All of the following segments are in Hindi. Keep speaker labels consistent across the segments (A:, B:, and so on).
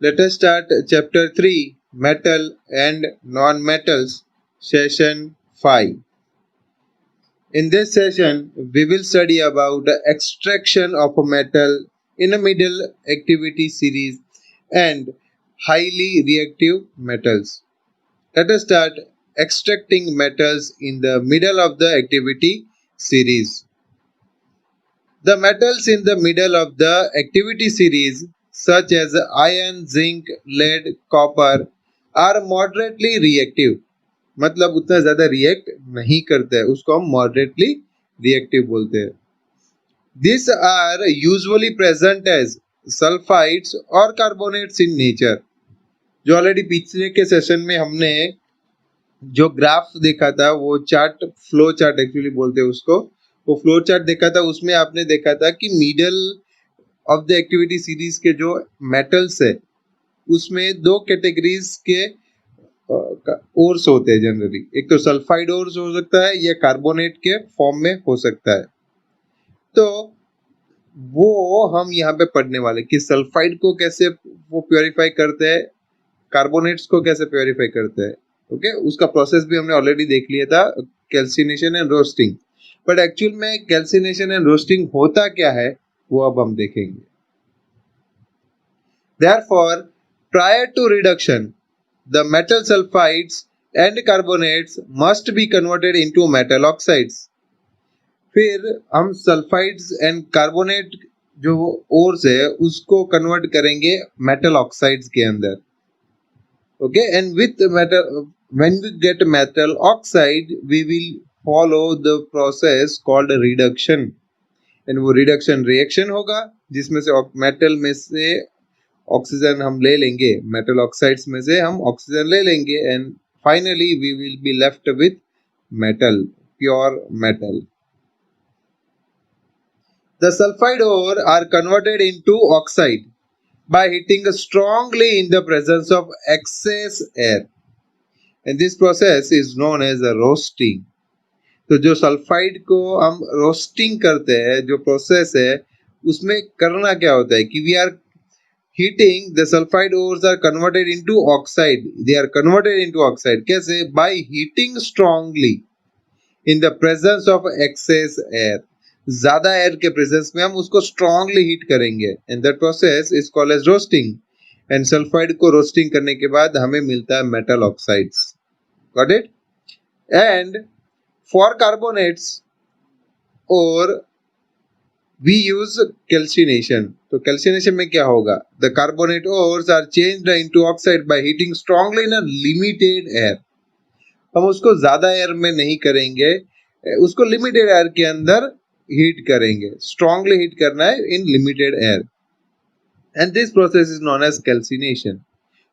A: Let us start chapter 3, Metal and Non-Metals, session 5. In this session, we will study about the extraction of a metal in a middle activity series and highly reactive metals. Let us start extracting metals in the middle of the activity series. The metals in the middle of the activity series, such as iron, zinc, lead, copper, are moderately reactive. मतलब उतना ज्यादा रिएक्ट नहीं करते हैं, उसको हम मॉडरेटली रिएक्टिव बोलते हैं. These are usually present as sulfides और carbonates in nature. जो ऑलरेडी पिछले के सेशन में हमने जो ग्राफ देखा था, वो चार्ट, फ्लो चार्ट एक्चुअली बोलते हैं उसको, वो फ्लो चार्ट देखा था. उसमें आपने देखा था कि middle of the activity series के जो मेटल्स है उसमें दो कैटेगरीज के ओर्स होते हैं जनरली. एक तो सल्फाइड ओर्स हो सकता है या कार्बोनेट के फॉर्म में हो सकता है. तो वो हम यहाँ पे पढ़ने वाले कि सल्फाइड को कैसे वो प्योरीफाई करते हैं, कार्बोनेट्स को कैसे प्योरीफाई करते हैं. ओके, उसका प्रोसेस भी हमने ऑलरेडी देख लिया था, calcination and roasting. But actual में कैल्सिनेशन एंड रोस्टिंग होता क्या है वो अब हम देखेंगे. Therefore, prior to reduction, the metal sulfides and carbonates must be converted into metal oxides. फिर हम सल्फाइड्स एंड कार्बोनेट जो ओर्स है उसको कन्वर्ट करेंगे मेटल ऑक्साइड्स के अंदर. Okay, and with metal, when we get metal oxide we will follow the process called reduction. And वो रिडक्शन रिएक्शन होगा जिसमें से मेटल में से ऑक्सीजन हम ले लेंगे, मेटल ऑक्साइड्स में से हम ऑक्सीजन ले लेंगे, and finally we will be left with metal, pure metal. The sulfide ore are converted into oxide by heating strongly in the presence of excess air, and this process is known as roasting. तो जो सल्फाइड को हम रोस्टिंग करते हैं, जो प्रोसेस है उसमें करना क्या होता है कि we are heating, the sulfide ores are converted into oxide. They are converted into oxide. कैसे? By heating strongly in the presence of excess air. ज्यादा एयर के प्रेजेंस में हम उसको स्ट्रांगली हीट करेंगे, and that process is called as roasting. And sulphide को रोस्टिंग करने के बाद हमें मिलता है metal oxides. Got it? And for carbonates और we use calcination. तो calcination में क्या होगा? The carbonate ores are changed into oxide by heating strongly in a limited air. हम उसको ज्यादा एयर में नहीं करेंगे, उसको लिमिटेड एयर के अंदर हीट करेंगे. स्ट्रांगली हीट करना है in limited air, and this process is known as calcination.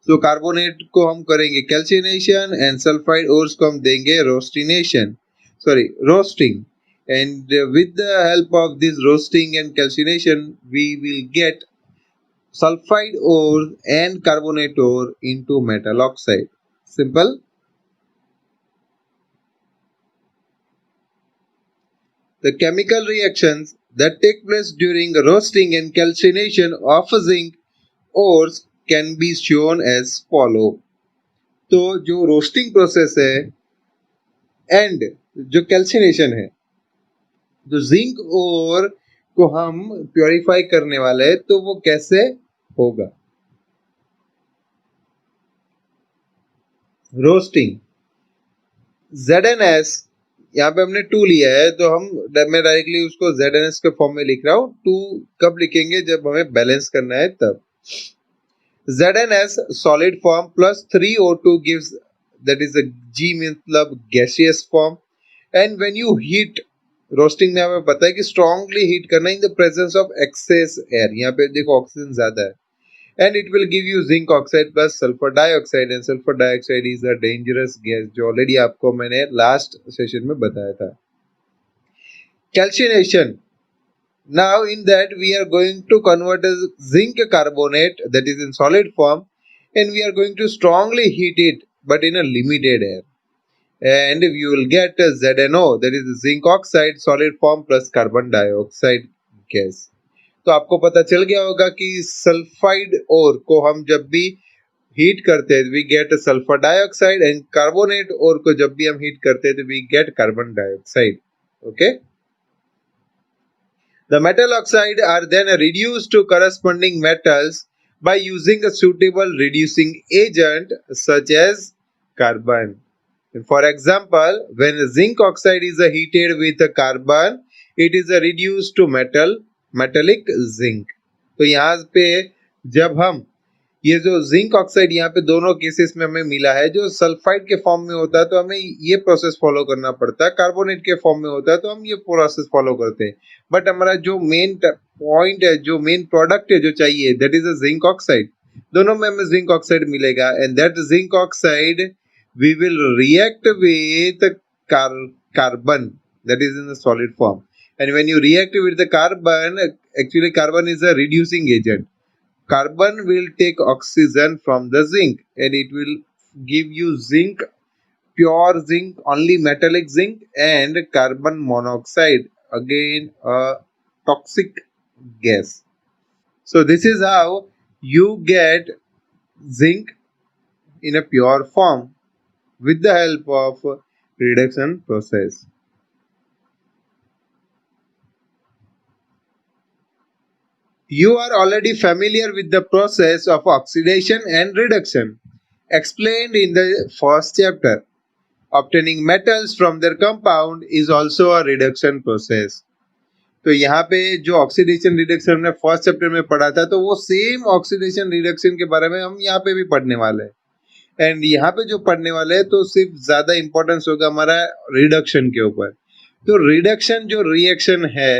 A: तो कार्बोनेट को हम करेंगे कैल्सिनेशन एंड सल्फाइड ओर्स को हम देंगे रोस्टिनेशन, sorry roasting. And with the help of this roasting and calcination we will get sulfide ore and carbonate ore into metal oxide. Simple. The chemical reactions that take place during roasting and calcination of zinc ores can be shown as follow. तो जो रोस्टिंग प्रोसेस है एंड जो कैल्सिनेशन है, जो जिंक ओर को हम प्योरीफाई करने वाले हैं, तो वो कैसे होगा. रोस्टिंग, ZnS, यहाँ पे हमने 2 लिया है तो मैं डायरेक्टली उसको ZnS के फॉर्म में लिख रहा हूँ. 2 कब लिखेंगे? जब हमें बैलेंस करना है तब. ZnS solid form plus 3O2 gives, that is a G मतलब gaseous form. And when you heat, roasting में हमें पता है कि स्ट्रांगली हीट करना in the presence of excess air. यहाँ पे देखो ऑक्सीजन ज्यादा है, and it will give you zinc oxide plus sulphur dioxide. And sulphur dioxide is a dangerous gas, जो ऑलरेडी आपको मैंने लास्ट सेशन में बताया था. Calcination, now in that we are going to convert zinc carbonate that is in solid form, and we are going to strongly heat it but in a limited air. And you will get ZnO, that is zinc oxide solid form plus carbon dioxide gas. तो आपको पता चल गया होगा कि सल्फाइड ओर को हम जब भी हीट करते हैं we get sulphur dioxide and carbonate ore को जब भी हम हीट करते हैं तो we get carbon dioxide. Okay. The metal oxide are then reduced to corresponding metals by using a suitable reducing agent such as carbon. For example, when zinc oxide is heated with carbon, it is reduced to metallic zinc. तो यहाँ पे जब हम ये जो जिंक ऑक्साइड यहाँ पे दोनों केसेस में हमें मिला है, जो सल्फाइड के फॉर्म में होता है तो हमें ये प्रोसेस फॉलो करना पड़ता है, कार्बोनेट के फॉर्म में होता है तो हम ये प्रोसेस फॉलो करते हैं. बट हमारा जो मेन पॉइंट है, जो मेन प्रोडक्ट है जो चाहिए, that is a zinc oxide. दोनों में हमें जिंक ऑक्साइड मिलेगा and that zinc oxide we will react with carbon that is in the solid form. And when you react with the carbon, actually carbon is a reducing agent. Carbon will take oxygen from the zinc and it will give you zinc, pure zinc, only metallic zinc, and carbon monoxide, again a toxic gas. So this is how you get zinc in a pure form with the help of reduction process. You are already familiar with the process of oxidation and reduction explained in the first chapter. Obtaining metals from their compound is also a reduction process. तो यहाँ पे जो ऑक्सीडेशन रिडक्शन हमने फर्स्ट चैप्टर में पढ़ा था तो वो सेम ऑक्सीडेशन रिडक्शन के बारे में हम यहाँ पे भी पढ़ने वाले हैं. एंड यहाँ पे जो पढ़ने वाले हैं तो सिर्फ ज्यादा इंपॉर्टेंस होगा हमारा रिडक्शन के ऊपर. तो रिडक्शन जो रिएक्शन है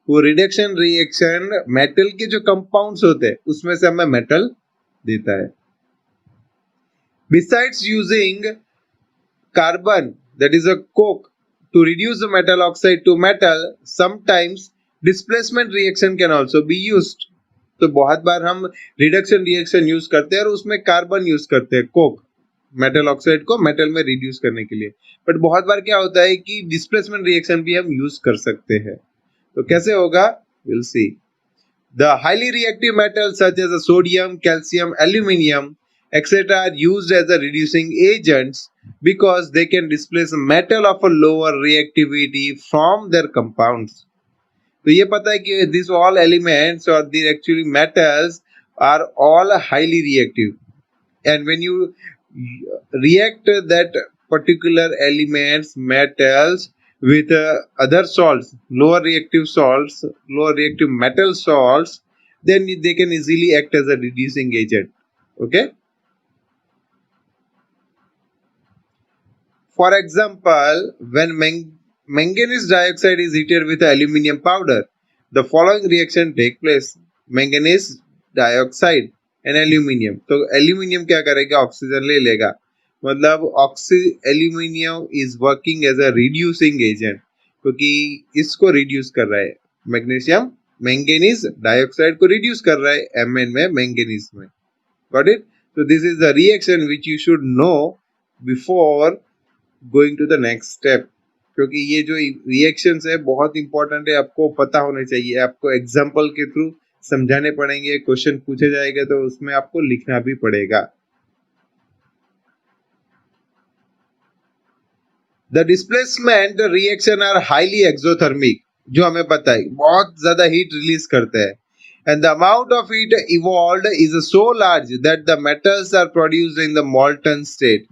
A: वो रिडक्शन रिएक्शन मेटल के जो कंपाउंड्स होते हैं उसमें से हमें मेटल देता है. Besides using carbon, that is a coke, to reduce the metal oxide to metal, sometimes displacement reaction can also be used. तो बहुत बार हम रिडक्शन रिएक्शन यूज करते हैं और उसमें कार्बन यूज करते हैं, कोक, मेटल ऑक्साइड को मेटल में रिड्यूस करने के लिए. बट बहुत बार क्या होता है कि डिस्प्लेसमेंट रिएक्शन भी हम यूज कर सकते हैं. तो कैसे होगा, will see. The highly reactive metals such as sodium, calcium, aluminium, etc. are used as a reducing agents because they can displace metal of a lower reactivity from their compounds. तो ये पता है कि these all elements or these actually metals are all highly reactive, and when you react that particular elements metals with other salts, lower reactive metal salts, then they can easily act as a reducing agent. Okay. For example, when manganese dioxide is heated with aluminium powder, the following reaction take place. Manganese dioxide and aluminium. तो aluminium क्या करेगा, ऑक्सीजन ले लेगा. मतलब aluminium is working as a reducing agent क्योंकि इसको रिड्यूस कर रहा है. मैग्नीशियम मैंगनीज डाइऑक्साइड को रिड्यूस कर रहा है Mn में मैंगनीज में. Got it. So this is the reaction which you should know before going to the next step. क्योंकि ये जो रिएक्शंस है बहुत इंपॉर्टेंट है, आपको पता होने चाहिए. आपको एग्जाम्पल के थ्रू समझाने पड़ेंगे, क्वेश्चन पूछे जाएंगे तो उसमें आपको लिखना भी पड़ेगा. The displacement reaction are highly exothermic, जो हमें पता है बहुत ज्यादा हीट रिलीज करते हैं. And the amount of heat evolved is so large that the metals are produced in the molten state.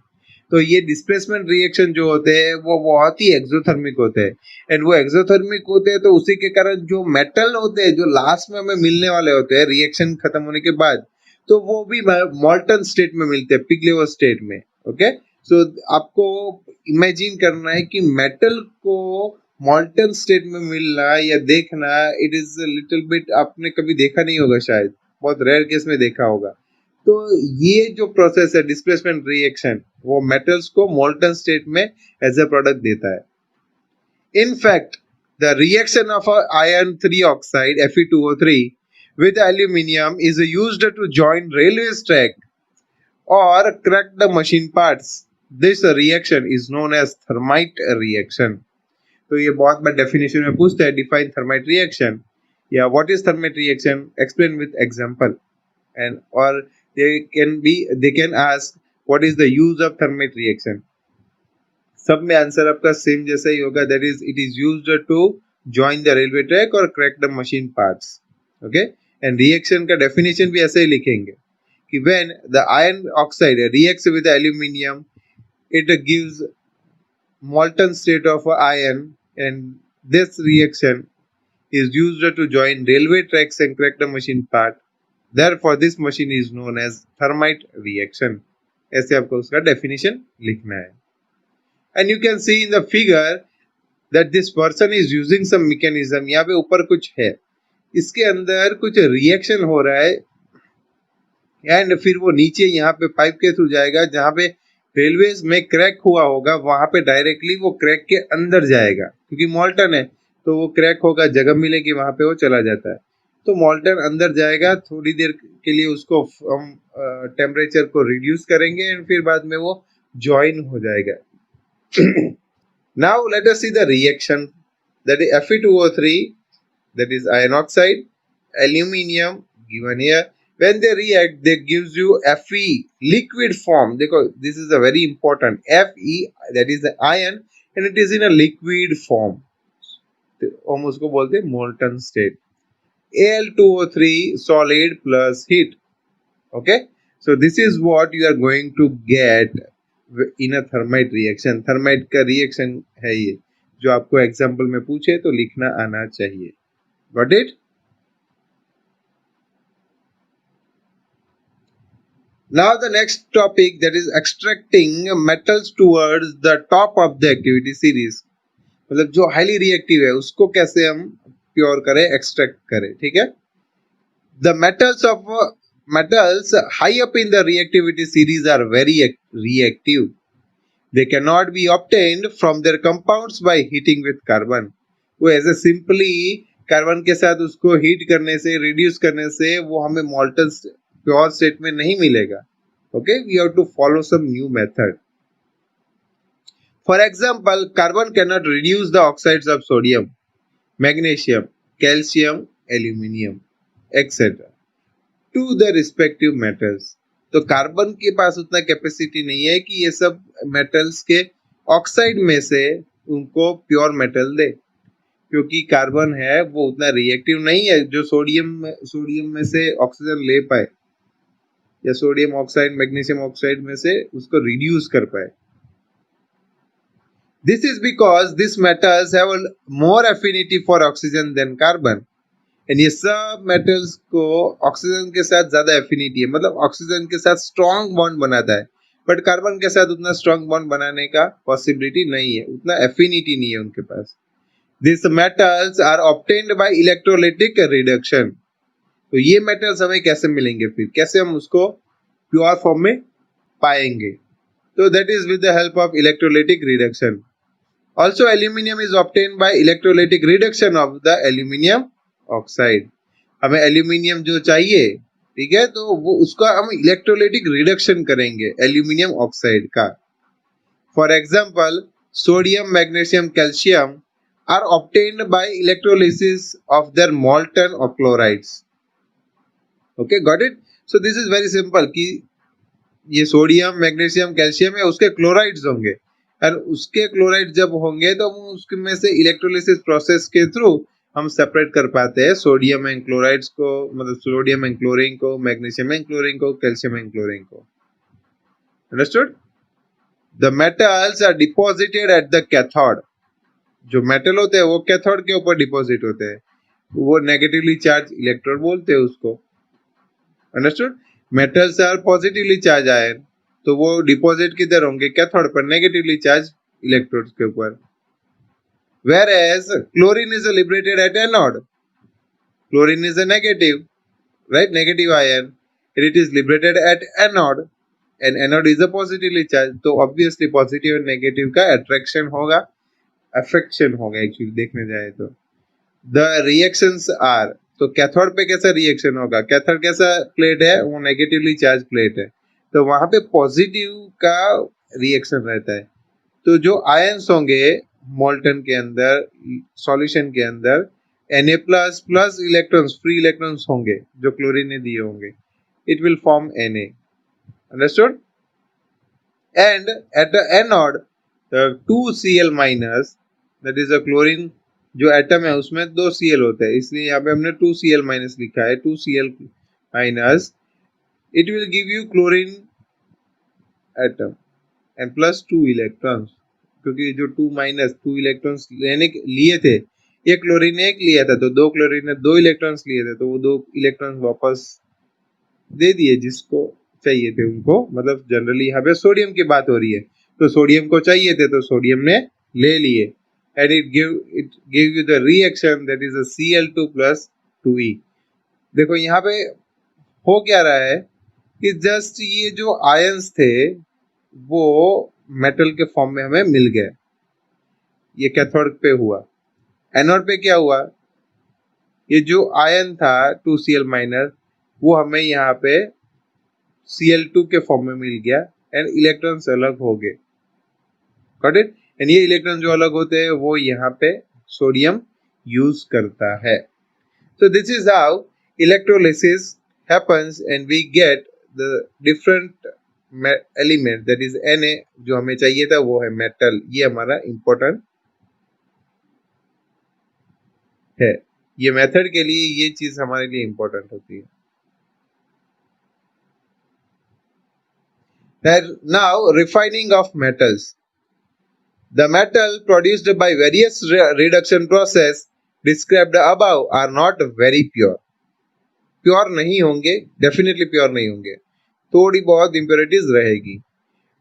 A: तो ये डिस्प्लेसमेंट रिएक्शन जो होते हैं वो बहुत ही एक्सोथर्मिक होते हैं. एंड वो एक्सोथर्मिक होते हैं तो उसी के कारण जो मेटल होते हैं जो लास्ट में हमें मिलने वाले होते हैं रिएक्शन खत्म होने के बाद, तो वो भी मॉल्टन स्टेट में मिलते हैं, पिघले स्टेट में. ओके. सो आपको इमेजिन करना है कि मेटल को मॉल्टन स्टेट में मिलना या देखना, इट इज लिटिल बिट, आपने कभी देखा नहीं होगा, शायद बहुत रेयर केस में देखा होगा. तो ये जो प्रोसेस है डिस्प्लेसमेंट रिएक्शन, वो मेटल्स को मोल्टन स्टेट में एज ए प्रोडक्ट देता है. In fact the reaction of iron 3 oxide Fe2O3 with aluminium is used to join railway track or crack the machine parts. This reaction is known as thermite reaction. तो ये बहुत बार डेफिनेशन में पूछते हैं, डिफाइन थर्माइट रिएक्शन. या what is thermate reaction, explain with example, and or they can ask what is the use of thermate reaction. सब में आंसर आपका सेम जैसा ही होगा, that is it is used to join the railway track और crack the machine parts. Okay, and reaction का डेफिनेशन भी ऐसे ही लिखेंगे कि when the iron oxide reacts with aluminium it gives molten state of iron, and this reaction is used to join railway tracks and crack the machine part. Therefore this machine is known as thermite reaction. ऐसे आपको उसका डेफिनेशन लिखना है. And you can see in the figure that this person is using some mechanism. यहाँ पे ऊपर कुछ है, इसके अंदर कुछ रिएक्शन हो रहा है, एंड फिर वो नीचे यहाँ पे पाइप के थ्रू जाएगा, जहाँ पे रेलवेज में क्रैक हुआ होगा वहां पे डायरेक्टली वो क्रैक के अंदर जाएगा, क्योंकि मॉल्टन है तो वो क्रैक होगा, जगह मिलेगी वहां पे वो चला जाता है. तो मॉल्टन अंदर जाएगा, थोड़ी देर के लिए उसको हम टेम्परेचर को रिड्यूस करेंगे एंड फिर बाद में वो ज्वाइन हो जाएगा. Now let us see the reaction, that is Fe2O3, that is iron oxide, aluminium given here. When they react, they gives you Fe liquid form. Because this is a very important Fe, that is the iron, and it is in a liquid form. हम उसको बोलते हैं molten state. Al2O3 solid plus heat. Okay, so this is what you are going to get in a thermite reaction. Thermite का reaction है ये, जो आपको एग्जाम्पल में पूछे तो लिखना आना चाहिए. Got it? Now the next topic, that is extracting metals towards the top of the activity series. मतलब जो हाईली रिएक्टिव है उसको कैसे हम प्योर करें, एक्सट्रैक्ट करें. ठीक है. The metals high up in the reactivity series are very reactive. They cannot be obtained from their compounds by heating with carbon. वो ऐसे सिंपली कार्बन के साथ उसको हीट करने से, रिड्यूस करने से वो हमें मॉल्टन प्योर स्टेट में नहीं मिलेगा. Okay, we have to follow some new method. For example, carbon cannot reduce the oxides of sodium, magnesium, calcium, aluminium, etc. to the respective metals. तो कार्बन के पास उतना कैपेसिटी नहीं है कि ये सब मेटल्स के ऑक्साइड में से उनको प्योर मेटल दे, क्योंकि कार्बन है वो उतना रिएक्टिव नहीं है जो सोडियम में से ऑक्सीजन ले पाए, या सोडियम ऑक्साइड मैग्नीशियम ऑक्साइड में से उसको रिड्यूस कर पाए. This is because this metals have more affinity for oxygen than carbon. And ये सब मेटल्स को ऑक्सीजन के साथ ज्यादा एफिनिटी है, मतलब ऑक्सीजन के साथ स्ट्रॉन्ग बॉन्ड बनाता है, बट कार्बन के साथ उतना स्ट्रॉन्ग बॉन्ड बनाने का पॉसिबिलिटी नहीं है, उतना एफिनिटी नहीं है उनके पास. This metals are obtained by electrolytic reduction. तो ये मेटल्स हमें कैसे मिलेंगे, फिर कैसे हम उसको प्योर फॉर्म में पाएंगे? तो that is with the help of electrolytic reduction. Also aluminium is obtained by electrolytic reduction of the aluminium oxide. हमें एल्यूमिनियम जो चाहिए, ठीक है, तो वो उसका हम इलेक्ट्रोलाइटिक रिडक्शन करेंगे एल्यूमिनियम ऑक्साइड का. For example, sodium, magnesium, calcium are obtained by electrolysis of their molten chlorides. Okay, got it. So this is very simple कि ये सोडियम, मैग्नीशियम, कैल्शियम है, उसके क्लोराइड्स होंगे, और उसके क्लोराइड जब होंगे तो उसमें से इलेक्ट्रोलिसिस प्रोसेस के थ्रू हम सेपरेट कर पाते हैं सोडियम एंड क्लोराइड्स को, मतलब सोडियम एंड क्लोरीन को, मैग्नीशियम एंड क्लोरीन को, कैल्शियम एंड क्लोरीन को. Understood? The metals are deposited at the cathode. जो मेटल होते हैं वो कैथोड के ऊपर डिपॉजिट होते हैं, वो नेगेटिवली चार्ज इलेक्ट्रोड बोलते हैं उसको. Understood? Metals are positively charge ions, तो वो डिपॉजिट किधर होंगे? कैथोड पर, नेगेटिवली चार्ज इलेक्ट्रोड्स के ऊपर. Whereas chlorine is liberated at anode. Chlorine is a negative, right? Negative ion. And it is liberated at anode. And anode is a positively charged. तो obviously positive and negative का attraction होगा, affection होगा actually देखने जाए तो. The reactions are, तो कैथोड पे कैसा रिएक्शन होगा? कैथोड कैसा प्लेट है? वो नेगेटिवली चार्ज प्लेट है, तो वहां पे पॉजिटिव का रिएक्शन रहता है. तो जो आयंस होंगे मोल्टन के अंदर, सॉल्यूशन के अंदर, Na plus plus electrons, free electrons होंगे जो क्लोरीन ने दिए होंगे, it will form Na. Understood? And at the anode, the 2Cl minus, that is a chlorine जो एटम है उसमें 2 Cl होते हैं, इसलिए यहाँ पे हमने 2Cl minus लिखा है. 2Cl minus, it will give you chlorine atom and plus 2 electrons, क्योंकि जो 2 minus 2 electrons लेने लिए थे, ये क्लोरीन ने एक लिया था, तो 2 क्लोरीन ने 2 इलेक्ट्रॉन्स लिए थे, तो वो 2 इलेक्ट्रॉन्स वापस दे दिए जिसको चाहिए थे उनको. मतलब जनरली यहाँ पे सोडियम की बात हो रही है, तो सोडियम को चाहिए थे तो सोडियम ने ले लिए. And it give you the reaction that is Cl2 plus 2E. देखो यहाँ पे हो क्या रहा है कि जस्ट ये जो आयंस थे वो मेटल के फॉर्म में हमें मिल गए. ये कैथोड पे हुआ. एनोड पे क्या हुआ, ये जो आयन था 2Cl माइनस वो हमें यहाँ पे Cl2 के फॉर्म में मिल गया एंड इलेक्ट्रॉन्स अलग हो गए. Got it? एंड ये इलेक्ट्रॉन जो अलग होते हैं वो यहाँ पे सोडियम यूज करता है. So this is how electrolysis happens and we get the different element, that is Na. जो हमें चाहिए था वो है मेटल. ये हमारा important है. ये मेथड के लिए ये चीज हमारे लिए important होती है. Now refining of metals. The metal produced by various reduction process described above are not very pure. Pure नहीं होंगे, डेफिनेटली प्योर नहीं होंगे, थोड़ी बहुत इम्प्योरिटीज रहेगी.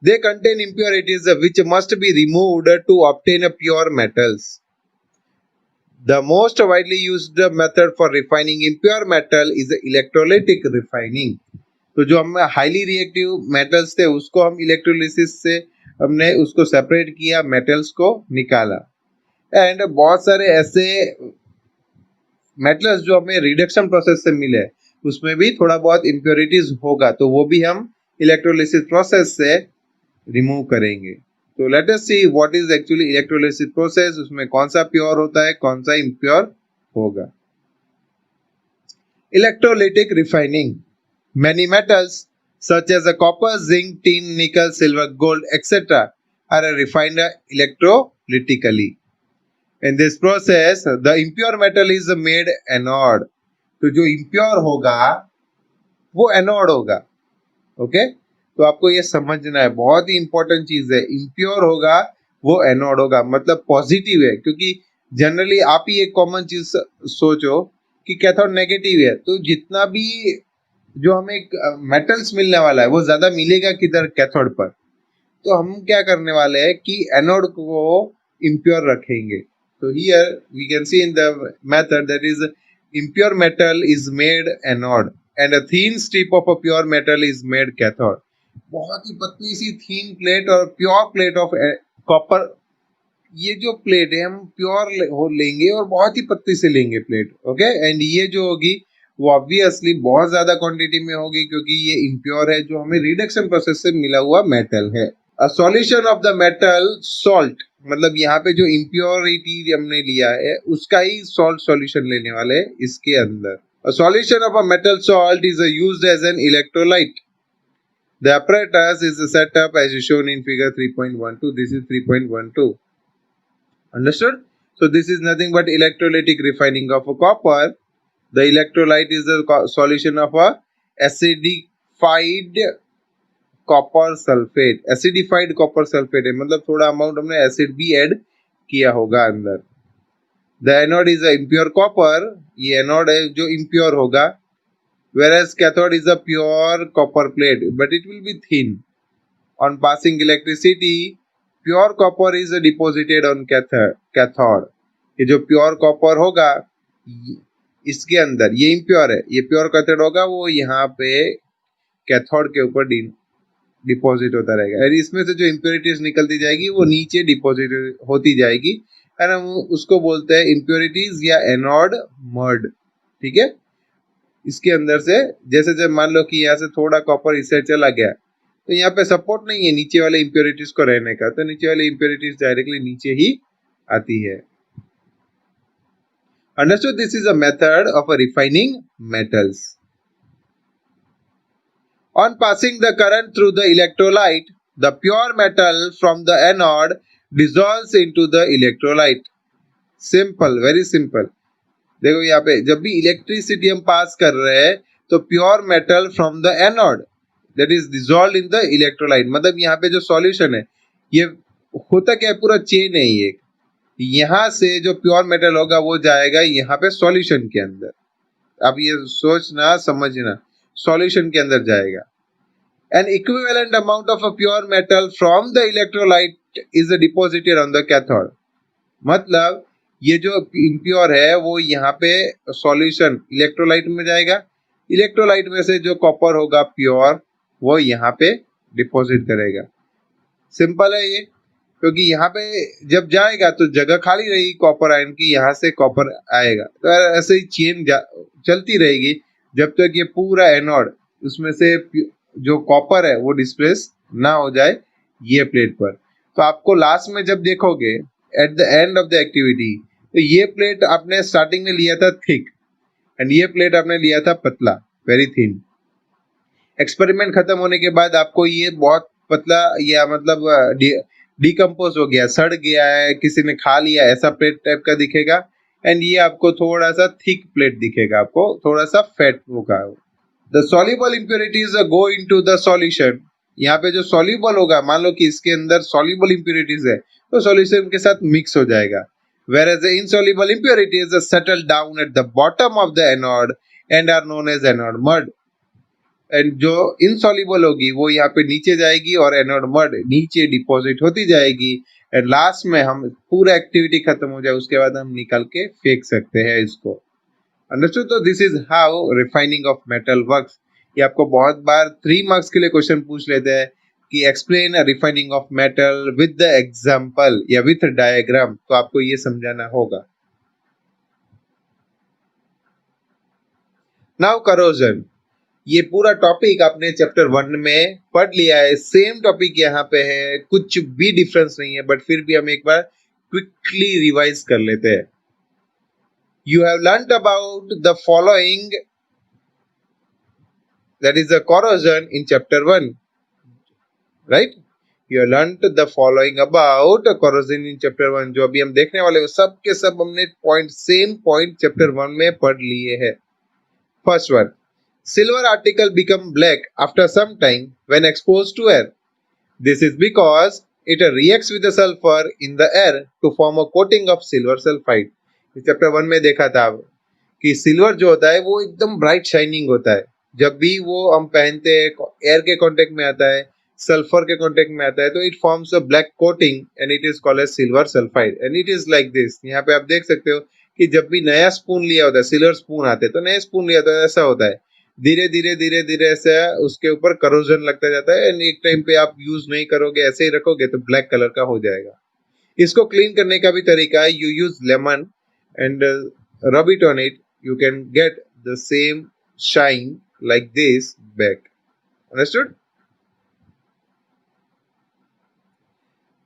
A: They contain impurities which must be removed to obtain a pure metals. The most widely used method for refining impure metal is electrolytic refining. तो जो हम हाईली रिएक्टिव मेटल्स थे उसको हम इलेक्ट्रोलिसिस से हमने उसको सेपरेट किया, मेटल्स को निकाला. एंड बहुत सारे ऐसे मेटल्स जो हमें रिडक्शन प्रोसेस से मिले उसमें भी थोड़ा बहुत इम्प्योरिटीज होगा, तो वो भी हम इलेक्ट्रोलिसिस प्रोसेस से रिमूव करेंगे. तो late us see what is actually electrolysis process. उसमें कौन सा प्योर होता है, कौन सा इम्प्योर होगा. Electrolytic refining. Many metals such as copper, zinc, tin, nickel, silver, gold, etc. are refined electrolytically. In this process, the impure metal is made anode. तो जो impure होगा वो anode होगा. ओके, तो आपको ये समझना है, बहुत ही इंपॉर्टेंट चीज है. impure होगा वो anode होगा, मतलब पॉजिटिव है. क्योंकि जनरली आप ही एक कॉमन चीज सोचो कि कैथोड नेगेटिव है, तो जितना भी जो हमें मेटल्स मिलने वाला है वो ज्यादा मिलेगा किधर, कैथोड पर. तो हम क्या करने वाले हैं कि एनोड को इम्प्योर रखेंगे. तो here we can see in the method that is impure metal is made anode and a thin strip of a pure metal is made cathode. बहुत ही पतली सी थीन प्लेट और प्योर प्लेट ऑफ कॉपर. ये जो प्लेट है हम प्योर लेंगे और बहुत ही पतली से लेंगे प्लेट. ओके, एंड ये जो होगी वो ऑब्वियसली बहुत ज्यादा क्वांटिटी में होगी क्योंकि ये इम्प्योर है जो हमें रिडक्शन प्रोसेस से मिला हुआ मेटल है. अ solution of the metal salt, मतलब यहाँ पे जो इम्प्योरिटी हमने लिया है उसका ही सॉल्ट सॉल्यूशन लेने वाले हैं इसके अंदर. A solution of a metal salt is used as an electrolyte. The apparatus is set up as shown in figure 3.12. This is 3.12. Understood? So this is nothing but electrolytic refining of a copper. The electrolyte is the solution of a acidified copper sulfate. Acidified copper sulfate है, मतलब थोड़ा अमाउंट हमने एसिड भी ऐड किया होगा अंदर. The anode is a impure copper. ये एनोड है जो impure होगा. Whereas cathode is a pure copper plate, but it will be thin. On passing electricity, pure copper is deposited on cathode. ये जो pure copper होगा इसके अंदर, ये इम्प्योर है, ये प्योर कैथोड होगा, वो यहाँ पे कैथोड के ऊपर डिपॉजिट होता रहेगा. और इसमें से जो इम्प्योरिटीज निकलती जाएगी वो नीचे डिपॉजिट होती जाएगी और हम उसको बोलते हैं इम्प्योरिटीज या एनोड मड. ठीक है, इसके अंदर से जैसे जब मान लो कि यहाँ से थोड़ा कॉपर इससे चला गया तो यहाँ पे सपोर्ट नहीं है नीचे वाले इम्प्योरिटीज को रहने का, तो नीचे वाली इम्प्योरिटीज डायरेक्टली नीचे ही आती है. Understood? This is a method of refining metals. On passing the current through the electrolyte, the pure metal from the anode dissolves into the electrolyte. Simple, very simple. देखो यहाँ पे जब भी इलेक्ट्रिसिटी हम पास कर रहे हैं तो pure metal from the anode that is dissolved in the electrolyte, मतलब यहाँ पे जो सॉल्यूशन है ये होता क्या है, पूरा चेन है ये। यहाँ से जो प्योर मेटल होगा वो जाएगा यहाँ पे सॉल्यूशन के अंदर। अब ये सोचना समझना, सॉल्यूशन के अंदर जाएगा। An equivalent amount of a pure metal from the electrolyte is deposited on the cathode. मतलब ये जो इम्प्योर है वो यहाँ पे सॉल्यूशन इलेक्ट्रोलाइट में जाएगा, इलेक्ट्रोलाइट में से जो कॉपर होगा प्योर वो यहाँ पे डिपॉजिट करेगा। सिंपल है ये, क्योंकि यहाँ पे जब जाएगा तो जगह खाली रहेगी कॉपर आयन की, यहाँ से कॉपर आएगा, तो ऐसे ही चेन चलती रहेगी जब तक ये पूरा एनोड उसमें से जो कॉपर है वो डिस्प्लेस ना हो जाए ये प्लेट पर। तो आपको लास्ट में जब देखोगे at the end of the activity, तो ये प्लेट आपने स्टार्टिंग में लिया था थिक एंड ये प्लेट आपने लिया था पतला, वेरी थिन। एक्सपेरिमेंट खत्म होने के बाद आपको ये बहुत पतला या मतलब डिकम्पोज हो गया, सड़ गया है, किसी ने खा लिया, ऐसा प्लेट टाइप का दिखेगा। एंड ये आपको थोड़ा सा थिक प्लेट दिखेगा, आपको थोड़ा सा फैट होगा। The soluble impurities go into the solution. यहाँ पे जो soluble होगा, मान लो कि इसके अंदर soluble impurities है तो solution के साथ mix हो जाएगा, whereas the insoluble impurities settle down at the bottom of the anode and are known as anode mud. And जो insoluble होगी वो यहाँ पे नीचे जाएगी और anode mud नीचे डिपॉजिट होती जाएगी। एंड लास्ट में हम पूरा एक्टिविटी खत्म हो जाए उसके बाद हम निकाल के फेंक सकते हैं इसको। अंडरस्टूड? तो this is how refining of metal works. ये आपको बहुत बार 3 मार्क्स के लिए क्वेश्चन पूछ लेते हैं कि explain refining of metal with the example या विद डायग्राम, तो आपको ये समझाना होगा। नाउ करोजन, ये पूरा टॉपिक आपने चैप्टर 1 में पढ़ लिया है, सेम टॉपिक यहाँ पे है, कुछ भी डिफरेंस नहीं है, बट फिर भी हम एक बार क्विकली रिवाइज कर लेते हैं। You have learnt about the following, that is the corrosion in chapter 1, right? You have learnt the following about corrosion in chapter 1। जो अभी हम देखने वाले हैं सब के सब हमने पॉइंट सेम पॉइंट चैप्टर 1 में पढ़ लिए हैं। First one, silver article become black after some time when exposed to air. This is because it reacts with the sulfur in the air to form a coating of silver sulfide। Chapter 1 में देखा था कि सिल्वर जो होता है वो एकदम ब्राइट शाइनिंग होता है, जब भी वो हम पहनते हैं एयर के कांटेक्ट में आता है, सल्फर के कांटेक्ट में आता है, तो it forms a black coating and it is called as silver sulphide and it is like this. यहाँ पे आप देख सकते हो कि जब भी नया स्पून लिया होता है, सिल्वर स्पून आते हैं तो नया स्पून लिया होता है, ऐसा होता है, धीरे धीरे धीरे धीरे ऐसा उसके ऊपर करोजन लगता जाता है एंड एक टाइम पे आप यूज नहीं करोगे, ऐसे ही रखोगे तो ब्लैक कलर का हो जाएगा। इसको क्लीन करने का भी तरीका है, you use lemon and rub it on it, you can get the same shine like this back। Understood?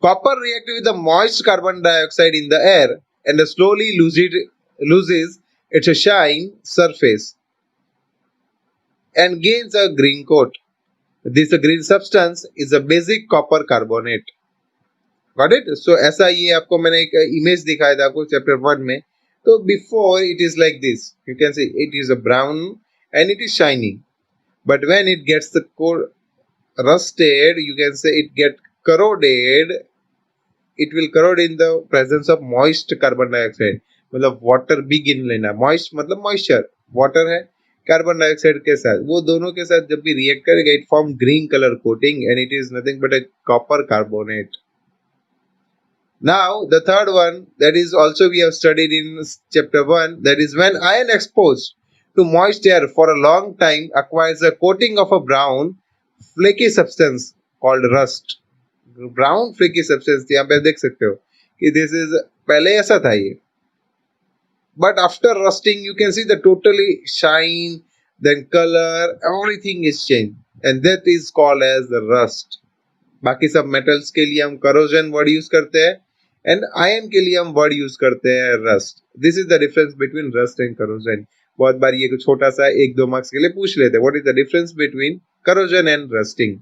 A: Copper reacts with the moist carbon dioxide in the air and slowly loses its shine surface and gains a green coat। This green substance is a basic copper carbonate। Got it? So ऐसा ये आपको मैंने एक इमेज दिखाया था आपको चैप्टर 1 में। So before it is like this, you can see it is a brown and it is shiny, but when it gets the rusted, you can say it get corroded, it will corrode in the presence of moist carbon dioxide। मतलब water भी गिन लेना, moist मतलब moisture, water है कार्बन डाइऑक्साइड के साथ, वो दोनों के साथ जब भी रिएक्ट करेगा it form green color coating and it is nothing but a copper carbonate। Now the third one, that is also we have studied in chapter 1, that is when iron exposed to moist air for a long time acquires a coating of a brown flaky substance called rust। brown flaky substance यहाँ पे देख सकते हो कि this is पहले ऐसा था ये, but after rusting you can see the totally shine, then color, everything is changed and that is called as the rust। बाकी सब metals के लिए हम corrosion word use करते हैं एंड आयन के लिए हम वर्ड यूज करते हैं rust. This is the difference between rust and corrosion. बहुत बार ये कुछ छोटा सा 1-2 मार्क्स के लिए पूछ लेते हैं. What is the difference between corrosion and rusting.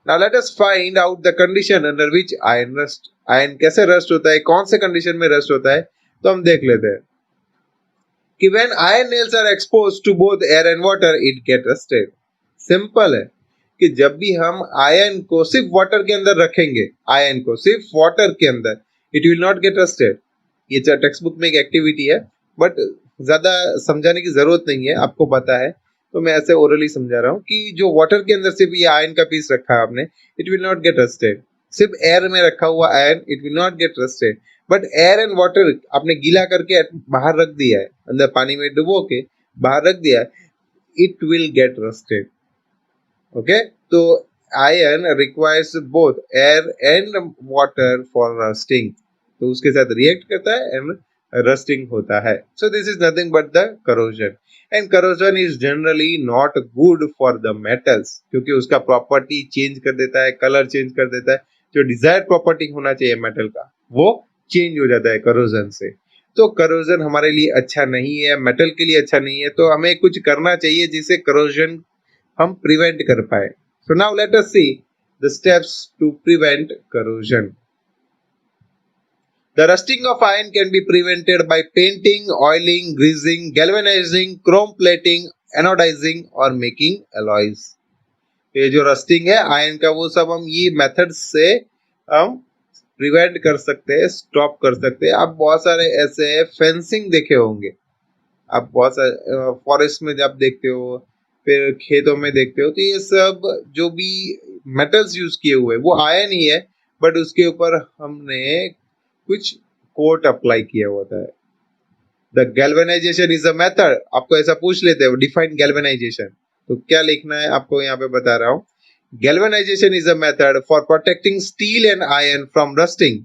A: Now let us find out the condition under which ion rust. Ion कैसे रस्ट होता है, कौन से कंडीशन में रस्ट होता है, तो हम देख लेते हैं कि when iron nails are exposed to both air and water it get rusted. Simple है कि जब भी हम आयन को सिर्फ वाटर के अंदर रखेंगे, आयन को सिर्फ वाटर के अंदर, it will not get rusted. ये टेक्स्ट बुक में एक एक्टिविटी है, बट ज्यादा समझाने की जरूरत नहीं है, आपको पता है, तो मैं ऐसे ओरली समझा रहा हूँ कि जो वाटर के अंदर सिर्फ ये आयन का पीस रखा है आपने, it will not get rusted. सिर्फ एयर में रखा हुआ ion, it will not get rusted. But air and water आपने गीला करके बाहर रख दिया है, अंदर पानी में डुबो के बाहर रख दिया है, it will get rusted. Okay, तो iron requires both air and water for rusting. तो उसके साथ रिएक्ट करता है एंड रस्टिंग होता है. सो this is nothing but the corrosion. And corrosion is generally not good for the metals, क्योंकि उसका प्रॉपर्टी चेंज कर देता है, कलर चेंज कर देता है. जो डिजायर्ड प्रॉपर्टी होना चाहिए मेटल का, वो चेंज हो जाता है करोजन से. तो करोजन हमारे लिए अच्छा नहीं है, मेटल के लिए अच्छा नहीं है. तो हमें कुछ करना चाहिए जिससे करोजन हम प्रिवेंट कर पाए. So now let us see the steps to prevent corrosion. The rusting of iron can be prevented by painting, oiling, greasing, galvanizing, chrome plating, anodizing or making alloys. ये जो रस्टिंग है आयन का, वो सब हम ये मेथड्स से हम प्रिवेंट कर सकते हैं, स्टॉप कर सकते हैं. आप बहुत सारे ऐसे फेंसिंग देखे होंगे, आप बहुत सारे फॉरेस्ट में जब देखते हो, फिर खेतों में देखते हो, तो ये सब जो भी मेटल्स यूज किए हुए वो आयन ही है, बट उसके ऊपर हमने कुछ कोट अप्लाई किया होता है. The galvanisation is a method. आपको ऐसा पूछ लेते हैं डिफाइन गैल्वेनाइजेशन, तो क्या लिखना है आपको यहाँ पे बता रहा हूँ. Galvanisation is a method for protecting steel and iron from rusting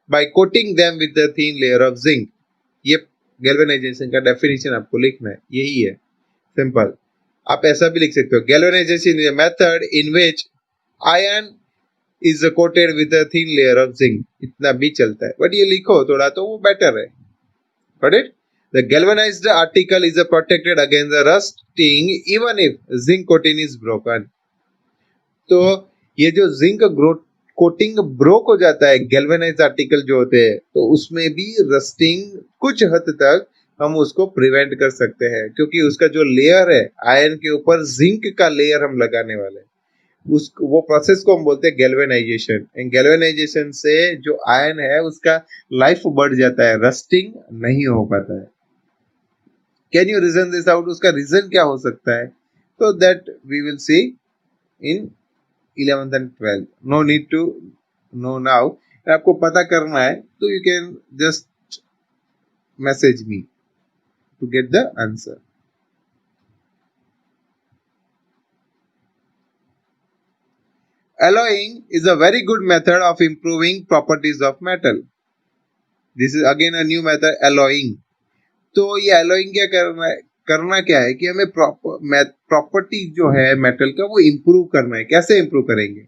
A: by coating them with the thin layer of zinc. ये गैल्वेनाइजेशन का डेफिनेशन आपको लिखना है, यही है, सिंपल. आप ऐसा भी लिख सकते हो, galvanisation is a method in which iron is coated with a thin layer of zinc. इतना भी चलता है, बट ये लिखो थोड़ा तो वो बेटर है. Got it? The galvanized article is protected against the rusting even if zinc coating is broken. तो ये जो जिंक कोटिंग ब्रोक हो जाता है, गैल्वेनाइज्ड आर्टिकल जो होते हैं, तो उसमें भी रस्टिंग कुछ हद तक हम उसको प्रिवेंट कर सकते हैं, क्योंकि उसका जो लेयर है आयरन के ऊपर, जिंक का लेयर हम लगाने वाले हैं. उस वो प्रोसेस को हम बोलते हैं गैल्वेनाइजेशन. एंड गैल्वेनाइजेशन से जो आयन है उसका लाइफ बढ़ जाता है, रस्टिंग नहीं हो पाता है. Can you reason this out? उसका रीजन क्या हो सकता है? तो that we will see in 11th and 12th. No need to know now. आपको पता करना है तो you can just message me to get the answer. Alloying is a very good method of improving properties of metal. This is again a new method, alloying. तो ये alloying क्या करना क्या है कि हमें प्रॉपर्टी जो है मेटल का वो इम्प्रूव करना है. कैसे इम्प्रूव करेंगे?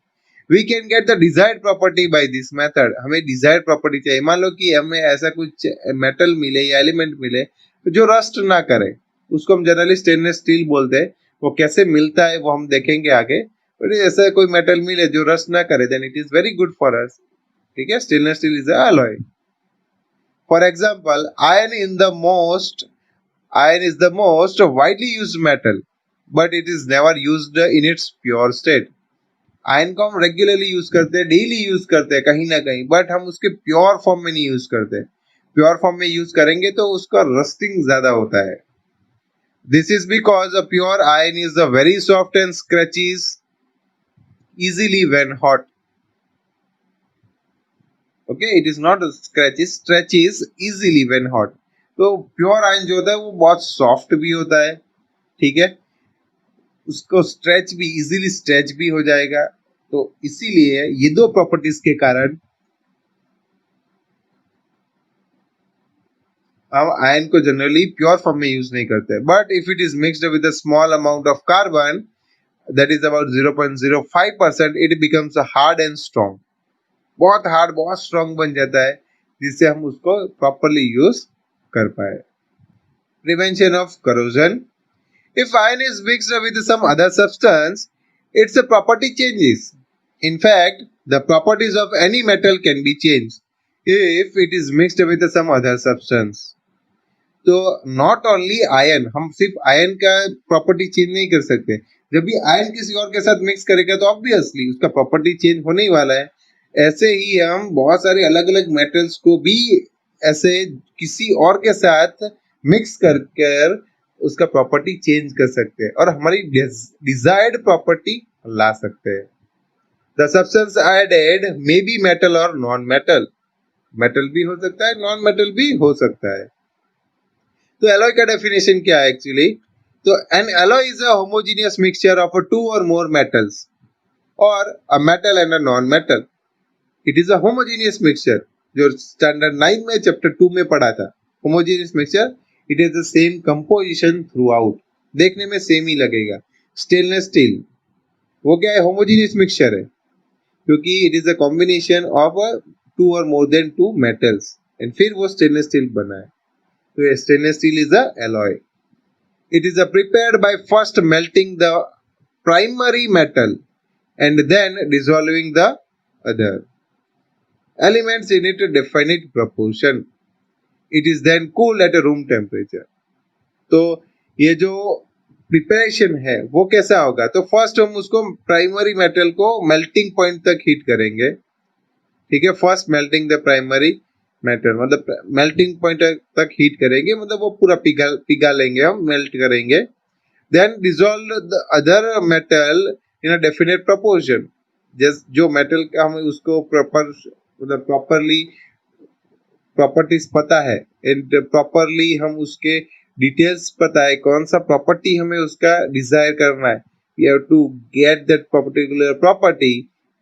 A: We can get the desired property by this method. हमें desired property चाहिए. मान लो कि हमें ऐसा कुछ मेटल मिले या एलिमेंट मिले जो रस्ट ना करे, उसको हम जनरली स्टेनलेस स्टील बोलते हैं. वो कैसे मिलता है वो हम देखेंगे आगे. बट ऐसा कोई मेटल मिले जो रस्ट ना करे, then it is very good for us. ठीक है, stainless steel is a alloy. For example, iron is the most widely used metal, but it is never used in its pure state. Ion को हम रेगुलरली यूज करते हैं, डेली यूज करते हैं कहीं ना कहीं, बट हम उसके प्योर फॉर्म में नहीं यूज करते. प्योर फॉर्म में यूज करेंगे तो उसका रस्टिंग ज्यादा होता है. This is because a pure ion is a very soft and scratches easily when hot. Okay, it is not stretches easily when hot. तो प्योर आयन जो होता है वो बहुत सॉफ्ट भी होता है, ठीक है, उसको स्ट्रेच भी इजीली स्ट्रेच भी हो जाएगा. तो इसीलिए ये दो प्रॉपर्टीज के कारण हम आयन को जनरली प्योर फॉर्म में यूज नहीं करते. But if it is mixed with a small amount of carbon, that is about 0.05%, it becomes a hard and strong. बहुत हार्ड, बहुत स्ट्रॉन्ग बन जाता है. जिससे हम उसको प्रॉपरली यूज कर पाए। Prevention of corrosion. If iron is mixed with some other substance, its property changes. In fact, the properties of any metal can be changed if it is mixed with some other substance. तो नॉट ओनली आयन, हम सिर्फ आयन का प्रॉपर्टी चेंज नहीं कर सकते। जब भी आयन किसी और के साथ मिक्स करेगा तो ऑब्वियसली उसका प्रॉपर्टी चेंज होने ही वाला है। ऐसे ही हम बहुत सारे अलग अलग मेटल्स को भी ऐसे किसी और के साथ मिक्स कर उसका प्रॉपर्टी चेंज कर सकते हैं और हमारी डिजायर्ड प्रॉपर्टी ला सकते हैं। The substance added may be metal और नॉन मेटल, मेटल भी हो सकता है, नॉन मेटल भी हो सकता है। तो एलॉय का डेफिनेशन क्या है एक्चुअली? तो an alloy is a homogeneous mixture of two और मोर मेटल्स और a metal and a non metal. It is a homogeneous mixture, जो स्टैंडर्ड 9 में चैप्टर 2 में पढ़ा था। Homogeneous mixture, it is the same composition throughout, देखने में सेम ही लगेगा। स्टेनलेस स्टील, वो क्या है? होमोजेनियस मिक्सचर है, क्योंकि it is a combination of two और more than two metals and फिर वो स्टेनलेस स्टील बना है। So a stainless steel is a alloy. It is prepared by first melting the primary metal and then dissolving the other elements in a definite proportion. It is then cooled at a room temperature. तो ये जो प्रिपरेशन है वो कैसा होगा? तो फर्स्ट हम उसको प्राइमरी मेटल को मेल्टिंग पॉइंट तक हीट करेंगे, ठीक है। First melting the primary metal, मतलब मेल्टिंग पॉइंट तक हीट करेंगे, मतलब वो पूरा पिघा लेंगे, हम मेल्ट करेंगे। Then dissolve the other metal in a definite proportion. जो मेटल का हमें उसको प्रॉपर मतलब प्रॉपरली प्रॉपर्टीज पता है एंड प्रॉपरली हम उसके डिटेल्स पता है, कौन सा प्रॉपर्टी हमें उसका डिजायर करना है, we have to get that particular property,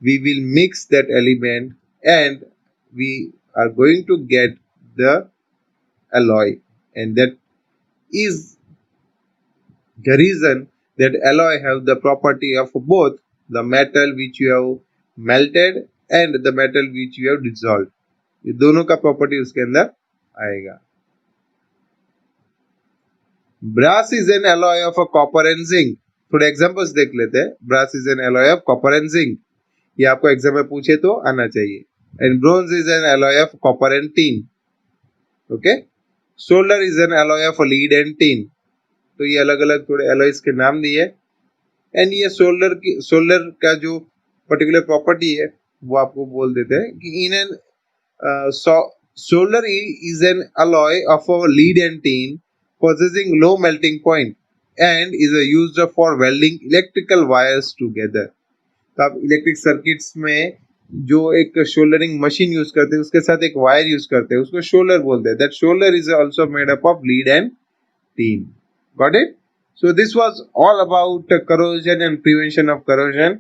A: we will mix that element and we are going to get the alloy, and that is the reason that alloy have the property of both the metal which you have melted and the metal which you have dissolved. ये दोनों का प्रॉपर्टी उसके अंदर आएगा। Brass is an alloy of a copper and zinc. थोड़े एग्जांपल्स देख लेते हैं। Brass is an alloy of copper and zinc, ये आपको एग्जाम में पूछे तो आना चाहिए। And bronze is an alloy of copper and tin. Okay, solder is an alloy of lead and tin. तो ये अलग अलग थोड़े alloys के नाम दिए। एंड ये सोल्डर का जो पर्टिकुलर प्रॉपर्टी है वो आपको बोल देते हैं कि इन an solder is an alloy of lead and tin possessing low melting point and is used for welding electrical wires together. तो आप इलेक्ट्रिक सर्किट्स में जो एक शोल्डरिंग मशीन यूज करते हैं उसके साथ एक वायर यूज करते हैं, उसको शोल्डर बोलते हैं। That shoulder is also made up of lead and teen. Got it? So this was all about corrosion and prevention of corrosion,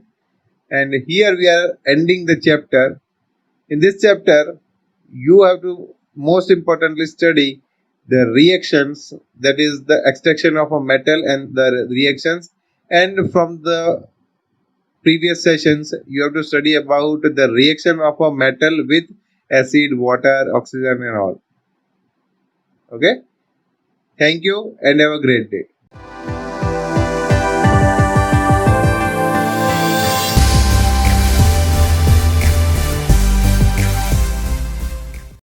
A: and here we are ending the chapter. In this chapter you have to most importantly study the reactions, that is the extraction of a metal and the reactions, and from the previous sessions you have to study about the reaction of a metal with acid, water, oxygen and all. Okay, thank you and have a great day.